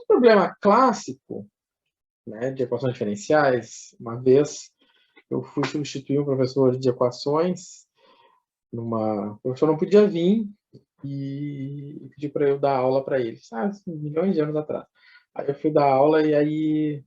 problema clássico, né, de equações diferenciais, uma vez eu fui substituir um professor de equações, o professor não podia vir e pediu para eu dar aula para ele, milhões de anos atrás. Aí eu fui dar aula e aí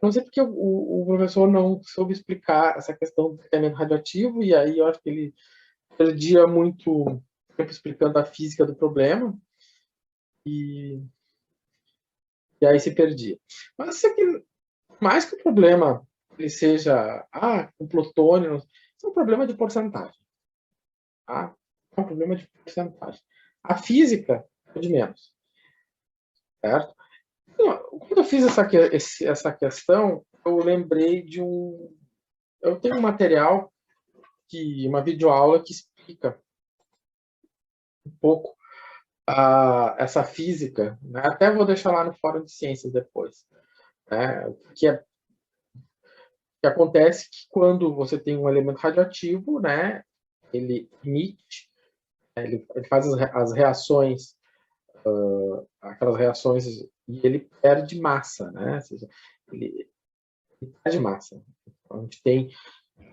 não sei porque o professor não soube explicar essa questão do tratamento radioativo, e aí eu acho que ele perdia muito tempo explicando a física do problema, e aí se perdia. Mas isso aqui, mais que o problema ele seja com plutônio, isso é um problema de porcentagem. Tá? É um problema de porcentagem. A física é de menos. Certo? Quando eu fiz essa questão, eu lembrei de um... Eu tenho um material, uma videoaula que explica um pouco essa física, né? Até vou deixar lá no Fórum de Ciências depois. Né? Que acontece que quando você tem um elemento radioativo, né, ele emite, ele faz as reações, aquelas reações, e ele perde massa, né? Ou seja, ele perde massa. A gente tem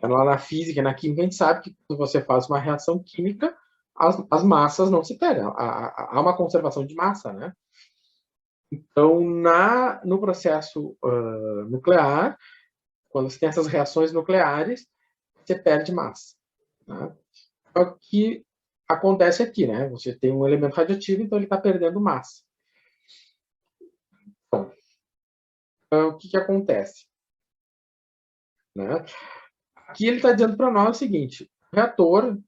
lá na física, na química, a gente sabe que quando você faz uma reação química, as massas não se perdem. Há uma conservação de massa, né? Então, no processo nuclear, quando você tem essas reações nucleares, você perde massa. Né? É o que acontece aqui, né? Você tem um elemento radioativo, então ele está perdendo massa. Então, o que acontece? Né? Aqui ele está dizendo para nós o seguinte: o reator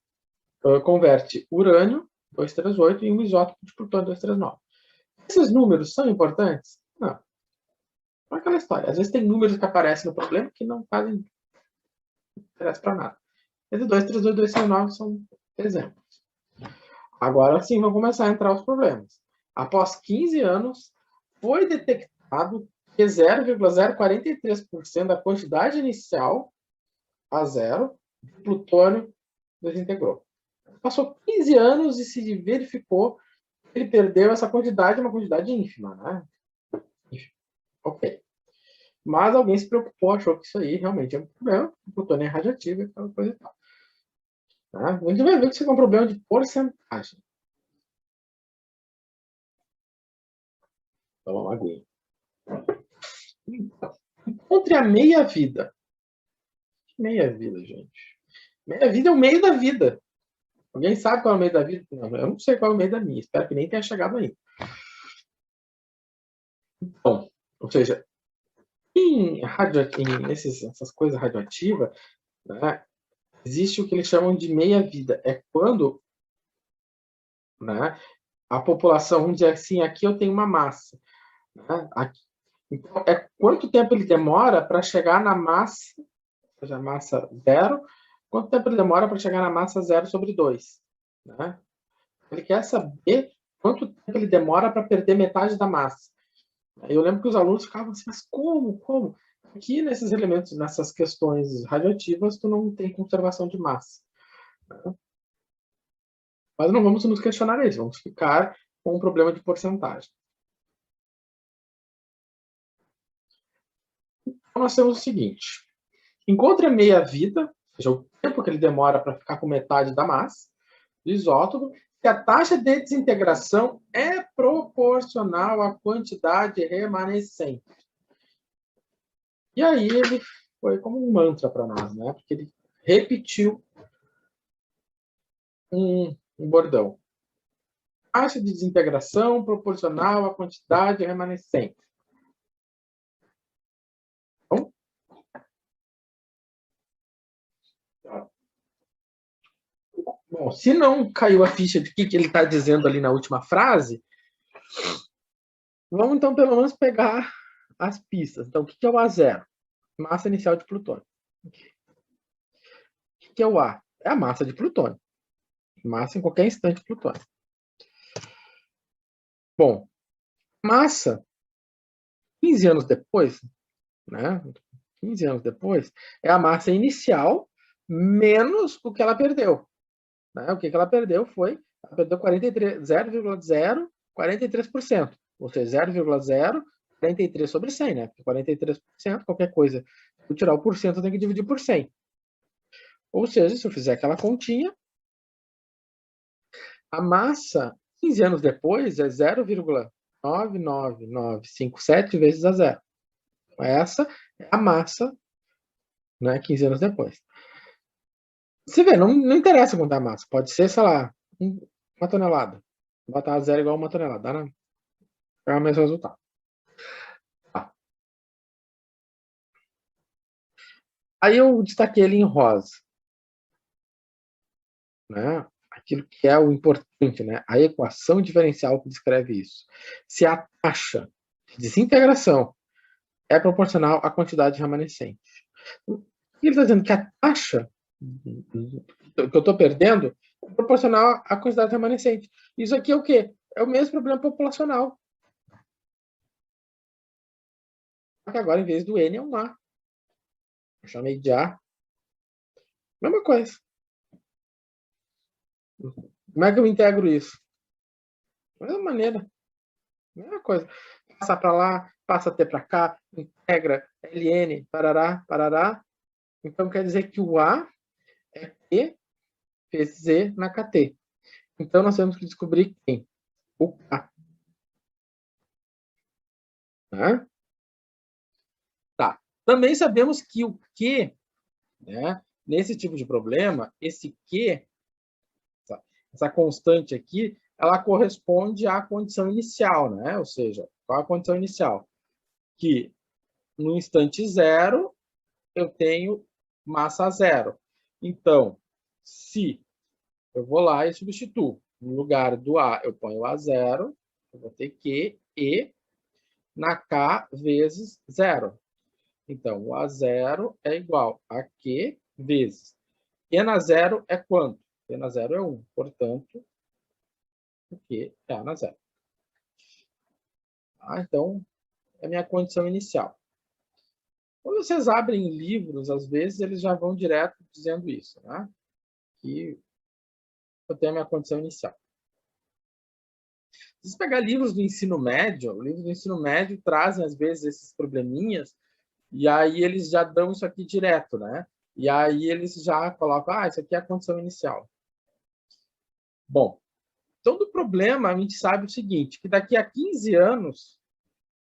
converte urânio 238 em um isótopo de plutônio 239. Esses números são importantes? Não. É aquela história. Às vezes tem números que aparecem no problema que não fazem interesse para nada. Esse 238 e 239 são exemplos. Agora sim, vão começar a entrar os problemas. Após 15 anos, foi detectado que 0,043% da quantidade inicial a zero de plutônio desintegrou. Passou 15 anos e se verificou que ele perdeu essa quantidade, uma quantidade ínfima, né? Ok. Mas alguém se preocupou, achou que isso aí realmente é um problema, o plutônio é radioativo e aquela coisa e tal. Tá? A gente vai ver que isso é um problema de porcentagem. Então, vamos aguinha. Encontre a meia-vida. Meia-vida, gente. Meia-vida é o meio da vida. Alguém sabe qual é o meio da vida? Não, eu não sei qual é o meio da minha. Espero que nem tenha chegado aí. Bom, ou seja, essas coisas radioativas, né, existe o que eles chamam de meia-vida. É quando, né, a população, vamos dizer assim, aqui eu tenho uma massa. Né, aqui, então, é quanto tempo ele demora para chegar na massa, ou seja, massa zero, quanto tempo ele demora para chegar na massa 0/2. Né? Ele quer saber quanto tempo ele demora para perder metade da massa. Eu lembro que os alunos ficavam assim, mas como? Aqui nesses elementos, nessas questões radioativas, tu não tem conservação de massa. Né? Mas não vamos nos questionar isso, vamos ficar com um problema de porcentagem. Então, nós temos o seguinte: encontre a meia-vida, ou seja, o tempo que ele demora para ficar com metade da massa do isótopo, se a taxa de desintegração é proporcional à quantidade remanescente. E aí ele foi como um mantra para nós, né? Porque ele repetiu um bordão. Taxa de desintegração proporcional à quantidade remanescente. Bom, se não caiu a ficha de que ele está dizendo ali na última frase, vamos então pelo menos pegar as pistas. Então, o que é o A0? Massa inicial de plutônio. O que é o A? É a massa de plutônio. Massa em qualquer instante de plutônio. Bom, massa, 15 anos depois, né? 15 anos depois, é a massa inicial menos o que ela perdeu. Né? O que ela perdeu foi, ela perdeu 0,043%. ou seja, 0,043 sobre 100, né? Porque 43%, qualquer coisa, se eu tirar o porcento, eu tenho que dividir por 100. Ou seja, se eu fizer aquela continha, a massa, 15 anos depois, é 0,99957 vezes a zero. Essa é a massa, né, 15 anos depois. Você vê, não interessa quanto é a massa. Pode ser, sei lá, uma tonelada. Botar a zero igual a uma tonelada. Dá na... É o mesmo resultado. Tá. Aí eu destaquei ele em rosa. Né? Aquilo que é o importante, né? A equação diferencial que descreve isso. Se a taxa de desintegração é proporcional à quantidade remanescente. Ele está dizendo que a taxa que eu estou perdendo é proporcional à quantidade remanescente. Isso aqui é o quê? É o mesmo problema populacional. Só que agora, em vez do N, é um A. Eu chamei de A. Mesma coisa. Como é que eu integro isso? Da mesma maneira. Mesma coisa. Passa para lá, passa T para cá, integra LN, parará, parará. Então, quer dizer que o A é P vezes Z na KT. Então, nós temos que descobrir quem? O K. Né? Tá. Também sabemos que o Q, né, nesse tipo de problema, esse Q, essa constante aqui, ela corresponde à condição inicial, né? Ou seja, qual a condição inicial? Que no instante zero, eu tenho massa zero. Então, se eu vou lá e substituo, no lugar do A, eu ponho A0, eu vou ter Q, E, na K vezes zero. Então, o A0 é igual a Q vezes. E na zero é quanto? E na zero é 1. Portanto, o Q é A na zero. Ah, então, é a minha condição inicial. Quando vocês abrem livros, às vezes, eles já vão direto dizendo isso, né? Que eu tenho a minha condição inicial. Se você pegar livros do ensino médio, livros do ensino médio trazem, às vezes, esses probleminhas, e aí eles já dão isso aqui direto, né? E aí eles já colocam, isso aqui é a condição inicial. Bom, todo problema, a gente sabe o seguinte, que daqui a 15 anos,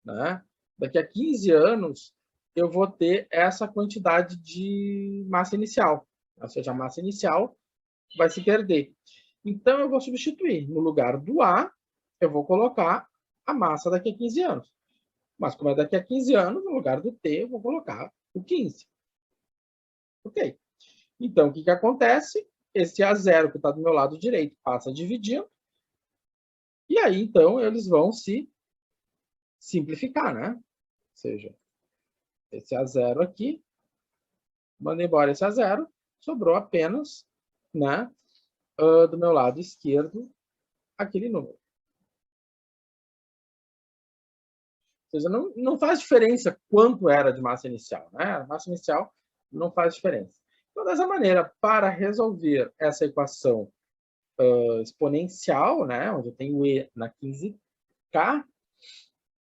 né? Daqui a 15 anos, eu vou ter essa quantidade de massa inicial. Ou seja, a massa inicial vai se perder. Então, eu vou substituir. No lugar do A, eu vou colocar a massa daqui a 15 anos. Mas como é daqui a 15 anos, no lugar do T, eu vou colocar o 15. Ok. Então, o que acontece? Esse A0 que está do meu lado direito passa dividindo. E aí, então, eles vão se simplificar, né? Ou seja, esse A0 aqui, manda embora esse A0, sobrou apenas, né, do meu lado esquerdo, aquele número. Ou seja, não faz diferença quanto era de massa inicial, né? A massa inicial não faz diferença. Então, dessa maneira, para resolver essa equação exponencial, né, onde eu tenho E na 15K,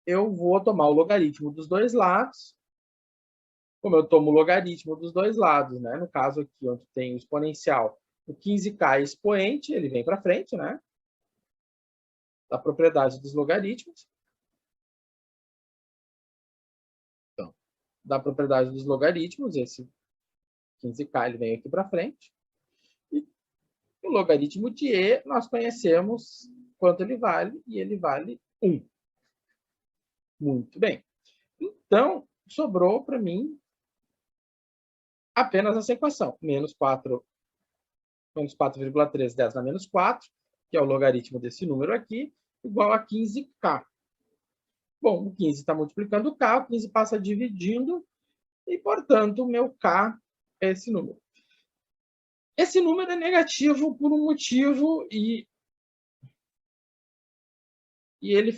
eu vou tomar o logaritmo dos dois lados. Como eu tomo o logaritmo dos dois lados, né? No caso aqui, onde tem o exponencial, o 15K é expoente, ele vem para frente, né? Da propriedade dos logaritmos. Então, da propriedade dos logaritmos, esse 15K ele vem aqui para frente. E o logaritmo de E, nós conhecemos quanto ele vale, e ele vale 1. Muito bem. Então, sobrou para mim apenas essa equação. Menos 4,3, 10 na menos 4, que é o logaritmo desse número aqui, igual a 15K. Bom, o 15 está multiplicando o K, o 15 passa dividindo, e, portanto, o meu K é esse número. Esse número é negativo por um motivo, e ele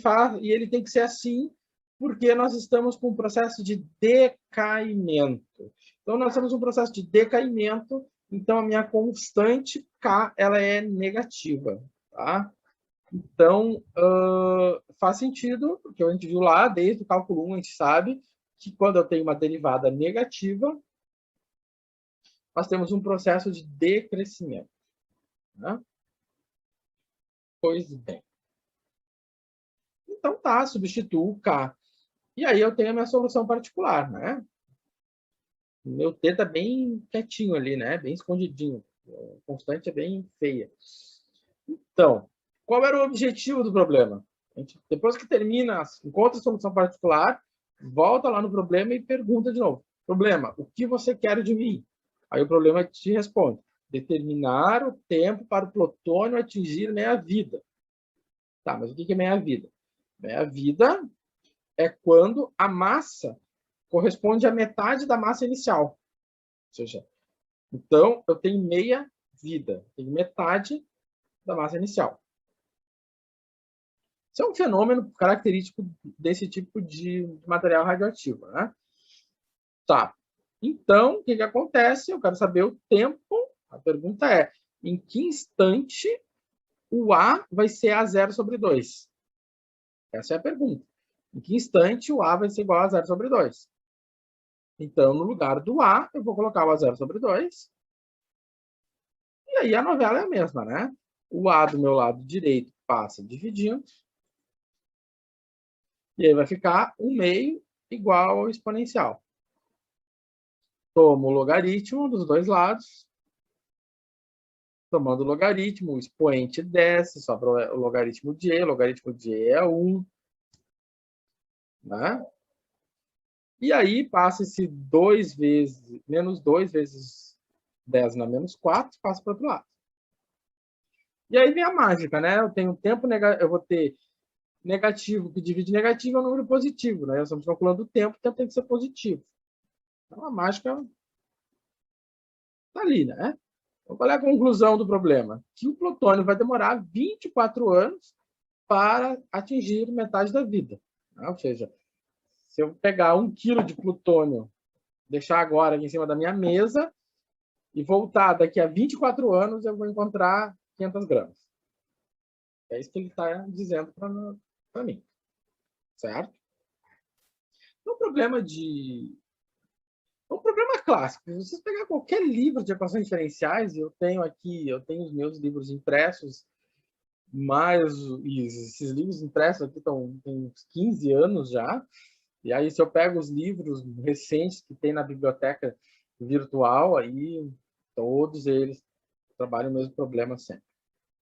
tem que ser assim, porque nós estamos com um processo de decaimento. Então, nós temos um processo de decaimento, então a minha constante K ela é negativa. Tá? Então, faz sentido, porque a gente viu lá, desde o cálculo 1, a gente sabe que quando eu tenho uma derivada negativa, nós temos um processo de decrescimento. Né? Pois bem. Então, tá, substituo K. E aí eu tenho a minha solução particular, né? Meu T está bem quietinho ali, né? Bem escondidinho. A constante é bem feia. Então, qual era o objetivo do problema? A gente, depois que termina, encontra a solução particular, volta lá no problema e pergunta de novo. Problema, o que você quer de mim? Aí o problema te responde. Determinar o tempo para o plutônio atingir meia-vida. Tá, mas o que é meia-vida? Meia-vida é quando a massa corresponde à metade da massa inicial. Ou seja, então eu tenho meia vida, tenho metade da massa inicial. Isso é um fenômeno característico desse tipo de material radioativo, né? Tá. Então, o que acontece? Eu quero saber o tempo. A pergunta é, em que instante o A vai ser A0/2? Essa é a pergunta. Em que instante o A vai ser igual a 0/2? Então, no lugar do A, eu vou colocar o A0/2. E aí a novela é a mesma, né? O A do meu lado direito passa dividindo. E aí vai ficar 1/2 igual ao exponencial. Tomo o logaritmo dos dois lados. Tomando o logaritmo, o expoente desce, sobra o logaritmo de E. O logaritmo de E é 1. Né? E aí passa esse 2 vezes, menos 2 vezes 10 na menos 4, passa para o outro lado. E aí vem a mágica, né? Eu tenho tempo negativo, eu vou ter negativo que divide negativo é um número positivo, né? Nós estamos calculando o tempo tem que ser positivo. Então a mágica está ali, né? Então, qual é a conclusão do problema? Que o plutônio vai demorar 24 anos para atingir metade da vida. Né? Ou seja, se eu pegar 1 quilo de plutônio, deixar agora aqui em cima da minha mesa e voltar daqui a 24 anos, eu vou encontrar 500 gramas. É isso que ele está dizendo para mim. Certo? O problema clássico. Se vocês pegar qualquer livro de equações diferenciais, eu tenho os meus livros impressos, mas esses livros impressos aqui têm uns 15 anos já. E aí, se eu pego os livros recentes que tem na biblioteca virtual, aí todos eles trabalham o mesmo problema sempre.